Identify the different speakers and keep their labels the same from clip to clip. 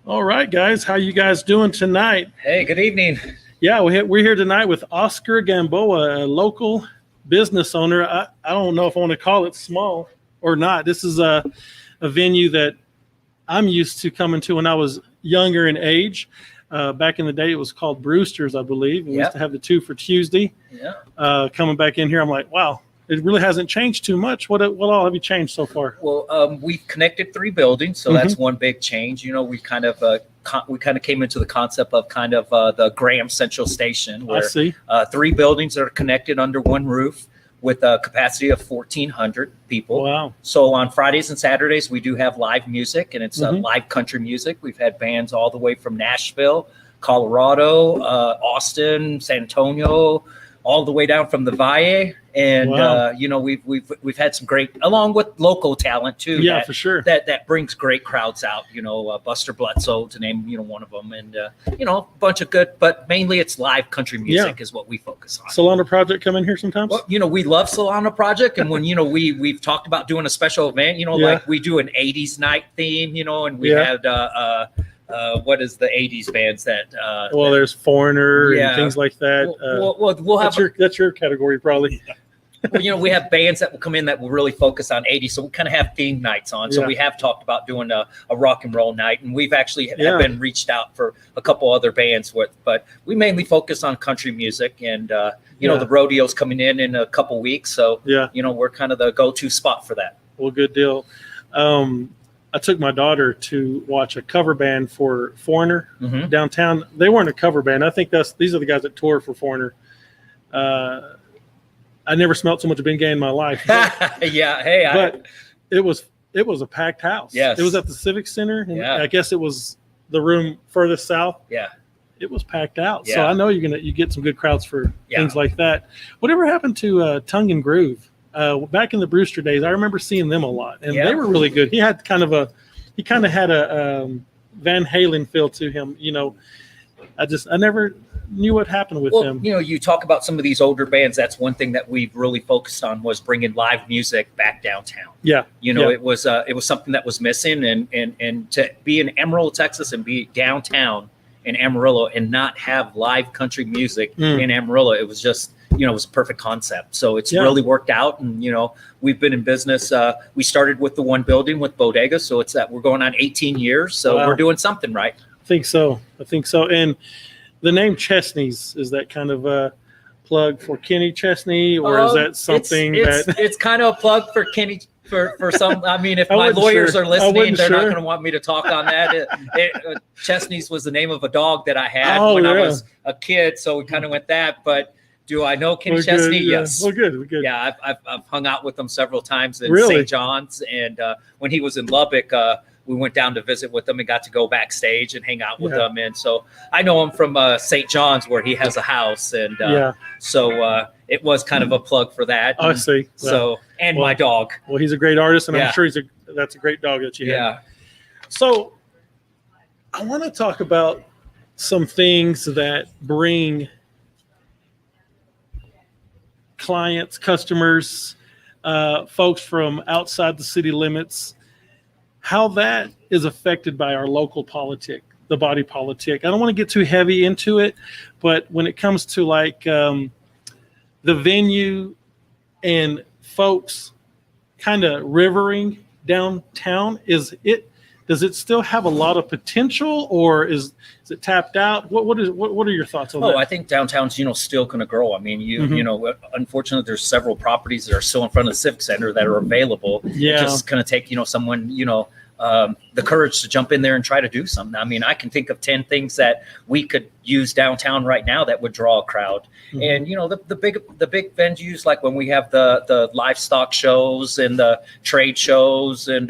Speaker 1: All right, guys, how you guys doing tonight?
Speaker 2: Hey, good evening.
Speaker 1: Yeah, we're here tonight with Oscar Gamboa, a local business owner. I don't know if I want to call it small or not. This is a venue that I'm used to coming to when I was younger in age. Back in the day, it was called Brewster's, I believe. We used to have the 2 for Tuesday.
Speaker 2: Yeah.
Speaker 1: Coming back in here, I'm like, wow, it really hasn't changed too much. What all have you changed so far?
Speaker 2: Well, we've connected 3 buildings, so that's one big change. You know, we kind of came into the concept of kind of the Graham Central Station, where
Speaker 1: I see.
Speaker 2: 3 buildings are connected under one roof with a capacity of 1,400 people.
Speaker 1: Wow.
Speaker 2: So on Fridays and Saturdays, we do have live music, and it's live country music. We've had bands all the way from Nashville, Colorado, Austin, San Antonio, all the way down from the Valle. And, you know, we've had some great, along with local talent too.
Speaker 1: Yeah, for sure.
Speaker 2: That brings great crowds out, you know, Buster Bledsoe to name, you know, one of them. And, you know, a bunch of good, but mainly it's live country music is what we focus on.
Speaker 1: Solana Project come in here sometimes?
Speaker 2: Well, you know, we love Solana Project. And when, you know, we've talked about doing a special event, you know, like we do an 80s night theme, you know, and we had, what is the 80s bands that
Speaker 1: well, there's Foreigner and things like that.
Speaker 2: We'll have
Speaker 1: that's your category probably.
Speaker 2: Well, you know, we have bands that will come in that will really focus on 80s, so we kind of have themed nights on. So we have talked about doing a rock and roll night, and we've actually have been reached out for a couple other bands but we mainly focus on country music. And you know, the rodeo's coming in a couple weeks, so you know, we're kind of the go-to spot for that.
Speaker 1: Well, good deal. I took my daughter to watch a cover band for Foreigner downtown. They weren't a cover band. I think these are the guys that tour for Foreigner. I never smelled so much Ben Gay in my life. But, it was a packed house.
Speaker 2: Yes.
Speaker 1: It was at the Civic Center. And
Speaker 2: Yeah.
Speaker 1: I guess it was the room furthest south.
Speaker 2: Yeah.
Speaker 1: It was packed out.
Speaker 2: Yeah.
Speaker 1: So I know you get some good crowds for things like that. Whatever happened to Tongue and Groove? Back in the Brewster days, I remember seeing them a lot, and they were really good. He had kind of a Van Halen feel to him. You know, I never knew what happened with him.
Speaker 2: You know, you talk about some of these older bands. That's one thing that we've really focused on, was bringing live music back downtown.
Speaker 1: Yeah,
Speaker 2: you know, it was something that was missing, and to be in Amarillo, Texas, and be downtown in Amarillo and not have live country music in Amarillo, it was just, you know, it was a perfect concept. So it's really worked out. And, you know, we've been in business. We started with the one building with Bodega. So it's that we're going on 18 years. So we're doing something right.
Speaker 1: I think so. And the name Chesney's, is that kind of a plug for Kenny Chesney, or is that something
Speaker 2: it's kind of a plug for Kenny for some? I mean, if my lawyers are listening, they're not going to want me to talk on that. Chesney's was the name of a dog that I had when I was a kid. So we kind of went that, but do I know Kenny Chesney? Yes.
Speaker 1: We're good.
Speaker 2: Yeah, I've hung out with him several times in
Speaker 1: Really?
Speaker 2: St. John's, and when he was in Lubbock, we went down to visit with him and got to go backstage and hang out with him. And so I know him from St. John's, where he has a house, and so it was kind of a plug for that.
Speaker 1: I see.
Speaker 2: So my dog.
Speaker 1: Well, he's a great artist, and I'm sure that's a great dog that you have.
Speaker 2: Yeah.
Speaker 1: So I want to talk about some things that bring clients, customers, folks from outside the city limits, how that is affected by our local politic, the body politic. I don't want to get too heavy into it, but when it comes to like the venue and folks kind of rivering downtown, does it still have a lot of potential, or is it tapped out? What are your thoughts on that?
Speaker 2: I think downtown's, you know, still going to grow. I mean, you know, unfortunately, there's several properties that are still in front of the Civic Center that are available.
Speaker 1: Yeah.
Speaker 2: It's just going to take, you know, someone, you know, the courage to jump in there and try to do something. I mean, I can think of 10 things that we could use downtown right now that would draw a crowd. And, you know, the big venues, like when we have the livestock shows and the trade shows and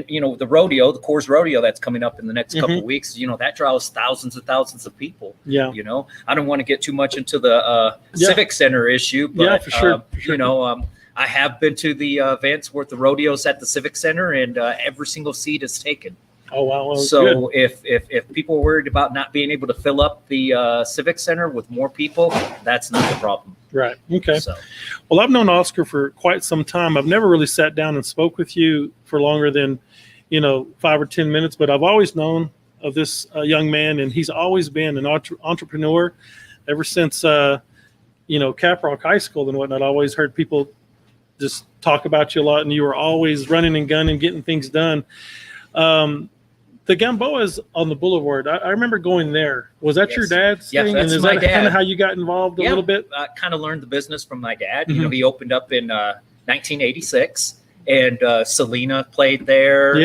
Speaker 2: you know, the rodeo, the Coors Rodeo that's coming up in the next couple of weeks, you know, that draws thousands and thousands of people. Yeah. You know, I don't want to get too much into the Civic Center issue, but
Speaker 1: for sure.
Speaker 2: You know, I have been to the events where the rodeos at the Civic Center, and every single seat is taken.
Speaker 1: Oh, wow. Well,
Speaker 2: so if people are worried about not being able to fill up the Civic Center with more people, that's not the problem.
Speaker 1: Right. Okay.
Speaker 2: So.
Speaker 1: Well, I've known Oscar for quite some time. I've never really sat down and spoke with you for longer than, you know, 5 or 10 minutes, but I've always known of this young man, and he's always been an entrepreneur ever since Caprock High School and whatnot. I always heard people just talk about you a lot, and you were always running and gunning, getting things done. The Gamboas on the Boulevard, I remember going there. Was that your dad's thing?
Speaker 2: That's
Speaker 1: and is
Speaker 2: my
Speaker 1: that
Speaker 2: dad.
Speaker 1: kind of how you got involved a little bit?
Speaker 2: I kind of learned the business from my dad.
Speaker 1: Mm-hmm.
Speaker 2: He opened up in 1986, and Selena played there.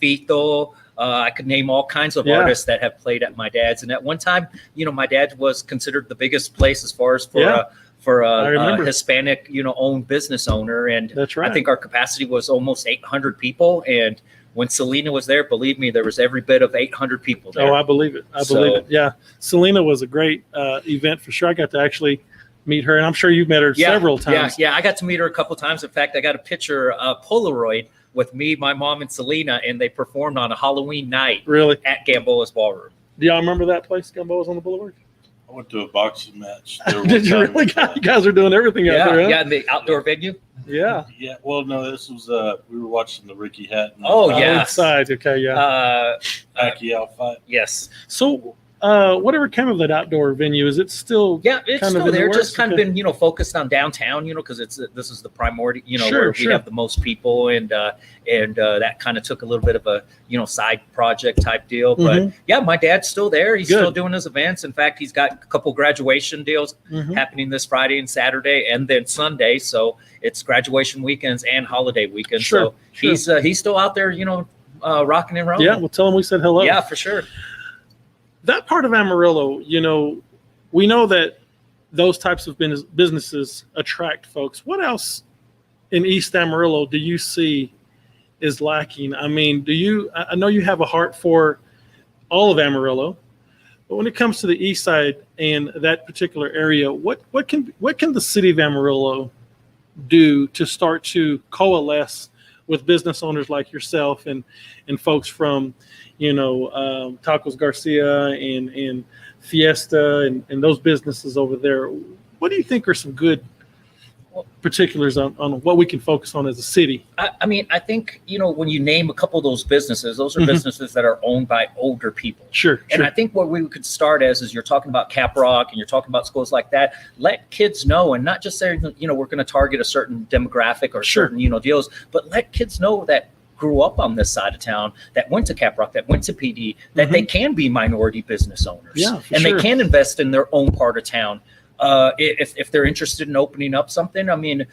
Speaker 2: Fito. I could name all kinds of artists that have played at my dad's. And at one time, my dad was considered the biggest place as far as for a Hispanic, owned business owner. And
Speaker 1: that's right.
Speaker 2: I think our capacity was almost 800 people. And when Selena was there, believe me, there was every bit of 800 people there.
Speaker 1: Oh, I believe it. I believe it. Yeah. Selena was a great event for sure. I got to actually meet her, and I'm sure you've met her several times.
Speaker 2: Yeah. I got to meet her a couple times. In fact, I got a picture, Polaroid, with me, my mom, and Selena, and they performed on a Halloween night at Gamboa's Ballroom.
Speaker 1: Do y'all remember that place, Gamboa's on the Boulevard?
Speaker 3: I went to a boxing match.
Speaker 1: Did you really? You guys are doing everything out there, huh?
Speaker 2: Yeah, in the outdoor venue.
Speaker 1: Yeah.
Speaker 3: Yeah. Well, no, this was we were watching the Ricky Hatton.
Speaker 1: Inside. Okay. Yeah.
Speaker 3: Pacquiao fight.
Speaker 2: Yes.
Speaker 1: So, whatever came of that outdoor venue, is it still?
Speaker 2: Yeah, it's
Speaker 1: kind
Speaker 2: still
Speaker 1: of
Speaker 2: there. Just kind of been, focused on downtown, because this is the primordial, where we have the most people, and that kind of took a little bit of a, side project type deal. But yeah, my dad's still there. He's still doing his events. In fact, he's got a couple graduation deals happening this Friday and Saturday, and then Sunday. So it's graduation weekends and holiday weekends. So he's still out there, rocking and rolling.
Speaker 1: Yeah, well, tell him we said hello.
Speaker 2: Yeah, for sure.
Speaker 1: That part of Amarillo, we know that those types of businesses attract folks. What else in East Amarillo do you see is lacking? I mean, I know you have a heart for all of Amarillo, but when it comes to the east side and that particular area, what can the city of Amarillo do to start to coalesce with business owners like yourself and folks from Tacos Garcia and Fiesta and those businesses over there? What do you think are some good particulars on what we can focus on as a city?
Speaker 2: I mean, I think, when you name a couple of those businesses, those are businesses that are owned by older people.
Speaker 1: Sure.
Speaker 2: And I think what we could start is you're talking about Caprock and you're talking about schools like that. Let kids know, and not just say, we're going to target a certain demographic or certain, deals, but let kids know that grew up on this side of town, that went to Caprock, that went to PD, that they can be minority business owners.
Speaker 1: Yeah,
Speaker 2: and they can invest in their own part of town. If they're interested in opening up something. I mean,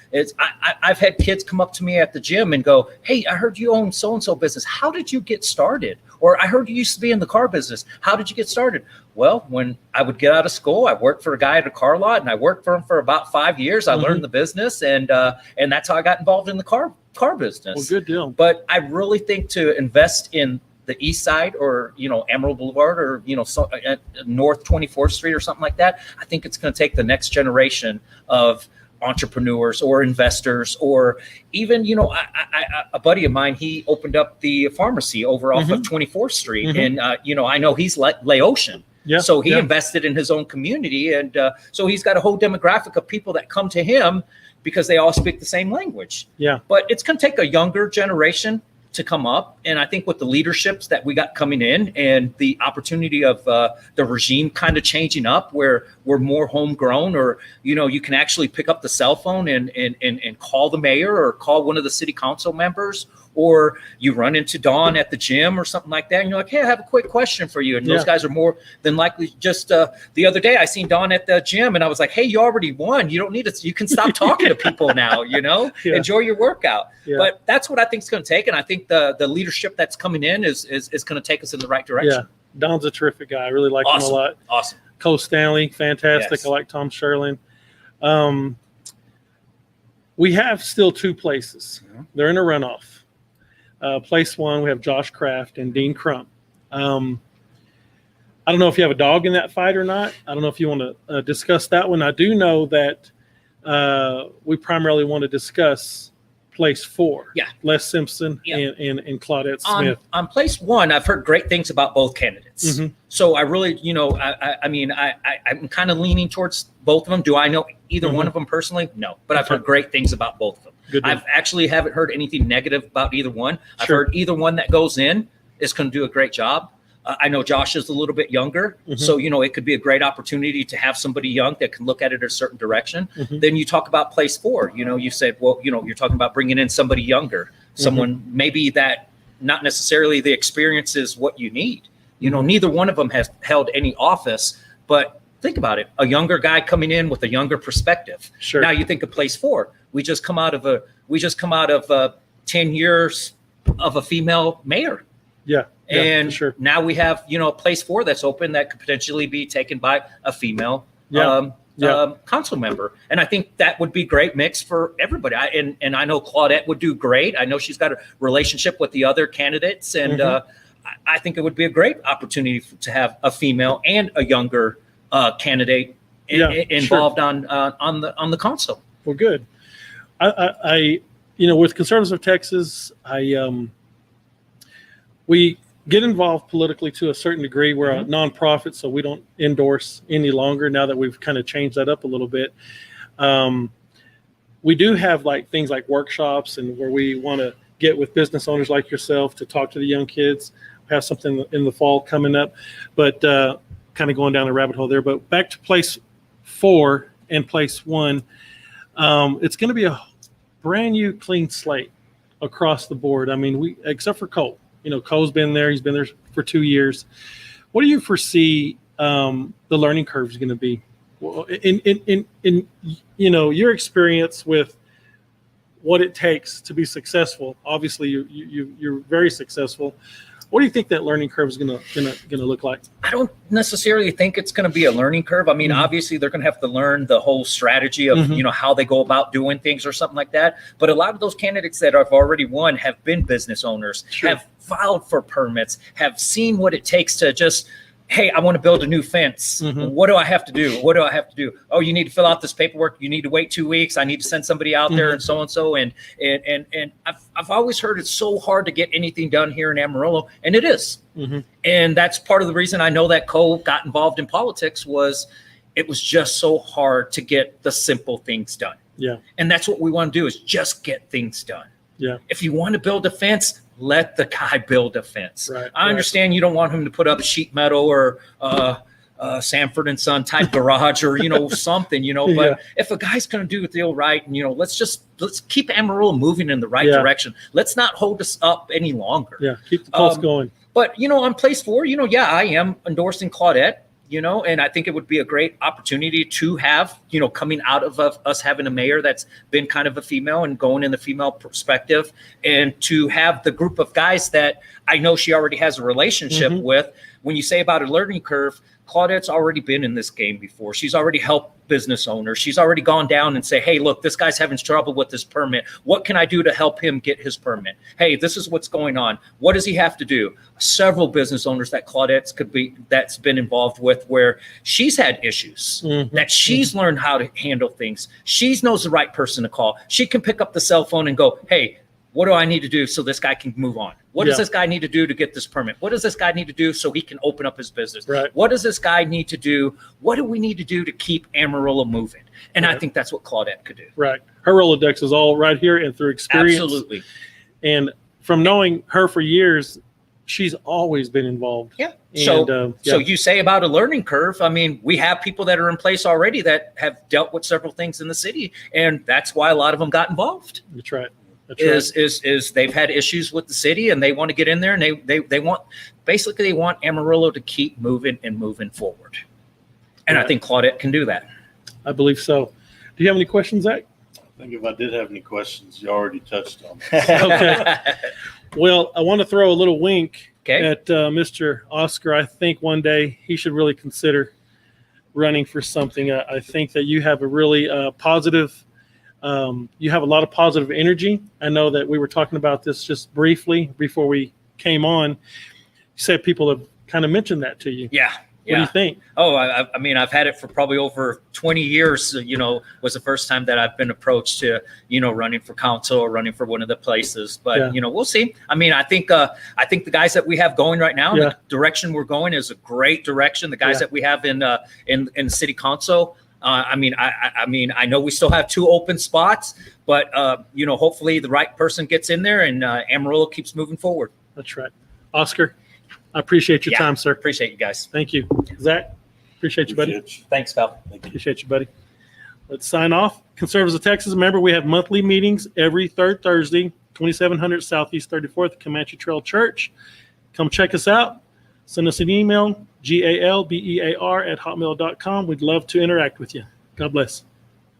Speaker 2: I've had kids come up to me at the gym and go, "Hey, I heard you own so-and-so business. How did you get started?" Or, "I heard you used to be in the car business. How did you get started?" Well, when I would get out of school, I worked for a guy at a car lot, and I worked for him for about 5 years. I learned the business, and that's how I got involved in the car business.
Speaker 1: Well, good deal.
Speaker 2: But I really think to invest in the east side, or Amarillo Boulevard, or North 24th Street or something like that, I think it's going to take the next generation of entrepreneurs or investors, or even a buddy of mine, he opened up the pharmacy over off of 24th Street, and I know he's Laotian.
Speaker 1: Yeah,
Speaker 2: so he invested in his own community, and so he's got a whole demographic of people that come to him because they all speak the same language.
Speaker 1: Yeah,
Speaker 2: but it's going to take a younger generation to come up. And I think with the leaderships that we got coming in, and the opportunity of the regime kind of changing up, where we're more homegrown, or, you can actually pick up the cell phone and call the mayor or call one of the city council members, or you run into Dawn at the gym or something like that, and you're like, "Hey, I have a quick question for you." And those guys are more than likely just the other day I seen Dawn at the gym, and I was like, "Hey, you already won. You don't need to, you can stop talking to people now, enjoy your workout." But that's what I think is going to take. And I think the leadership that's coming in is going to take us in the right direction.
Speaker 1: Yeah. Don's a terrific guy. I really like him a lot.
Speaker 2: Awesome.
Speaker 1: Cole Stanley, fantastic.
Speaker 2: Yes.
Speaker 1: I like Tom Sherlin. We have still two places. They're in a runoff. Place one, we have Josh Kraft and Dean Crump. I don't know if you have a dog in that fight or not. I don't know if you want to discuss that one. I do know that we primarily want to discuss place four.
Speaker 2: Yeah.
Speaker 1: Les Simpson and Claudette Smith.
Speaker 2: On place one, I've heard great things about both candidates. So I really, I'm kind of leaning towards both of them. Do I know either one of them personally? No, but I've heard great things about both of them. I've actually haven't heard anything negative about either one. I've heard either one that goes in is going to do a great job. I know Josh is a little bit younger, so it could be a great opportunity to have somebody young that can look at it a certain direction. Then you talk about place 4. You said, well, you're talking about bringing in somebody younger, someone maybe that not necessarily the experience is what you need. Neither one of them has held any office, but think about it. A younger guy coming in with a younger perspective.
Speaker 1: Sure.
Speaker 2: Now you think of place 4. We just come out of 10 years of a female mayor.
Speaker 1: Yeah.
Speaker 2: And
Speaker 1: sure.
Speaker 2: now we have, place 4 that's open that could potentially be taken by a female council member. And I think that would be great mix for everybody. And I know Claudette would do great. I know she's got a relationship with the other candidates. And I think it would be a great opportunity to have a female and a younger candidate involved on the council.
Speaker 1: Well, good. I with Conservatives of Texas, we get involved politically to a certain degree. We're a nonprofit, so we don't endorse any longer now that we've kind of changed that up a little bit. We do have things like workshops and where we want to get with business owners like yourself to talk to the young kids. We have something in the fall coming up, but kind of going down the rabbit hole there. But back to place 4 and place 1, it's going to be a brand new clean slate across the board. I mean, except for Cole. Cole's been there. He's been there for 2 years. What do you foresee the learning curve is going to be? Well, in your experience with what it takes to be successful. Obviously, you're very successful. What do you think that learning curve is gonna look like?
Speaker 2: I don't necessarily think it's going to be a learning curve. I mean, obviously they're going to have to learn the whole strategy of how they go about doing things or something like that. But a lot of those candidates that have already won have been business owners, have filed for permits, have seen what it takes to just, hey, I want to build a new fence. What do I have to do? What do I have to do? Oh, you need to fill out this paperwork. You need to wait 2 weeks. I need to send somebody out there and so and so. And I've always heard it's so hard to get anything done here in Amarillo, and it is. And that's part of the reason I know that Cole got involved in politics was it was just so hard to get the simple things done.
Speaker 1: Yeah.
Speaker 2: And that's what we want to do is just get things done.
Speaker 1: Yeah.
Speaker 2: If you want to build a fence, let the guy build a fence.
Speaker 1: Right,
Speaker 2: I understand you don't want him to put up sheet metal or Sanford and Son type garage or something, but if a guy's going to do the deal right, and let's keep Amarillo moving in the right direction. Let's not hold us up any longer.
Speaker 1: Yeah, keep the pulse going.
Speaker 2: But on place 4, I am endorsing Claudette. And I think it would be a great opportunity to have, coming out of us having a mayor that's been kind of a female and going in the female perspective, and to have the group of guys that I know she already has a relationship with. When you say about a learning curve, Claudette's already been in this game before. She's already helped business owners. She's already gone down and say, hey, look, this guy's having trouble with this permit. What can I do to help him get his permit? Hey, this is what's going on. What does he have to do? Several business owners that that's been involved with where she's had issues, that she's learned how to handle things. She knows the right person to call. She can pick up the cell phone and go, hey, what do I need to do so this guy can move on? What does this guy need to do to get this permit? What does this guy need to do so he can open up his business?
Speaker 1: Right.
Speaker 2: What does this guy need to do? What do we need to do to keep Amarillo moving? And I think that's what Claudette could do.
Speaker 1: Right. Her Rolodex is all right here and through experience.
Speaker 2: Absolutely.
Speaker 1: And from knowing her for years, she's always been involved.
Speaker 2: Yeah.
Speaker 1: And,
Speaker 2: so you say about a learning curve. I mean, we have people that are in place already that have dealt with several things in the city, and that's why a lot of them got involved.
Speaker 1: That's right.
Speaker 2: Is they've had issues with the city and they want to get in there, and they want Amarillo to keep moving and moving forward. And I think Claudette can do that.
Speaker 1: I believe so. Do you have any questions, Zach?
Speaker 3: I think if I did have any questions, you already touched on them.
Speaker 1: Okay. Well, I want to throw a little wink at Mr. Oscar. I think one day he should really consider running for something. I think that you have a really positive you have a lot of positive energy. I know that we were talking about this just briefly before we came on. You said people have kind of mentioned that to you.
Speaker 2: Yeah.
Speaker 1: What do you think?
Speaker 2: Oh, I mean, I've had it for probably over 20 years, was the first time that I've been approached to, running for council or running for one of the places. But, we'll see. I mean, I think the guys that we have going right now, the direction we're going is a great direction. The guys that we have in the city council, I know we still have 2 open spots, but, hopefully the right person gets in there and Amarillo keeps moving forward.
Speaker 1: That's right. Oscar, I appreciate your
Speaker 2: Yeah.
Speaker 1: time, sir.
Speaker 2: Appreciate you guys.
Speaker 1: Thank you. Zach, appreciate you, buddy.
Speaker 3: Appreciate you.
Speaker 2: Thanks, Val.
Speaker 3: Thank you.
Speaker 1: Appreciate you, buddy. Let's sign off. Conservatives of Texas, remember, we have monthly meetings every third Thursday, 2700 Southeast 34th, Comanche Trail Church. Come check us out. Send us an email, galbear@hotmail.com. We'd love to interact with you. God bless.